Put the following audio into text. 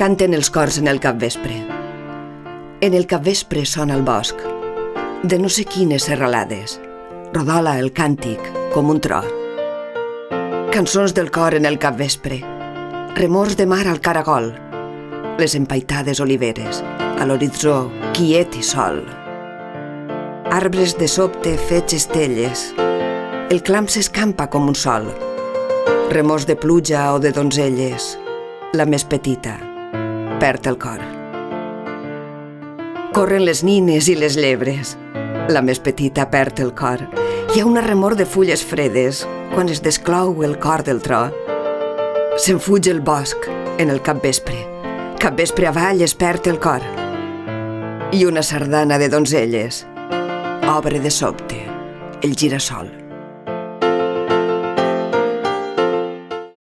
Canten els cors en el capvespre. En el capvespre sona el bosc, de no sé quines serralades. Rodola el càntic com un tro. Cançons del cor en el capvespre, remors de mar al caragol, les empaitades oliveres, a l'horitzó quiet i sol. Arbres de sobte fets estelles, el clam s'escampa com un sol. Remors de pluja o de donzelles, la més petita perd el cor. Corren les nines i les llebres, la més petita perd el cor. Hi ha una remor de fulles fredes quan es desclou el cor del tro. Se'n fuig el bosc en el capvespre. Capvespre avall es perd el cor. I una sardana de donzelles obre de sobte el girassol.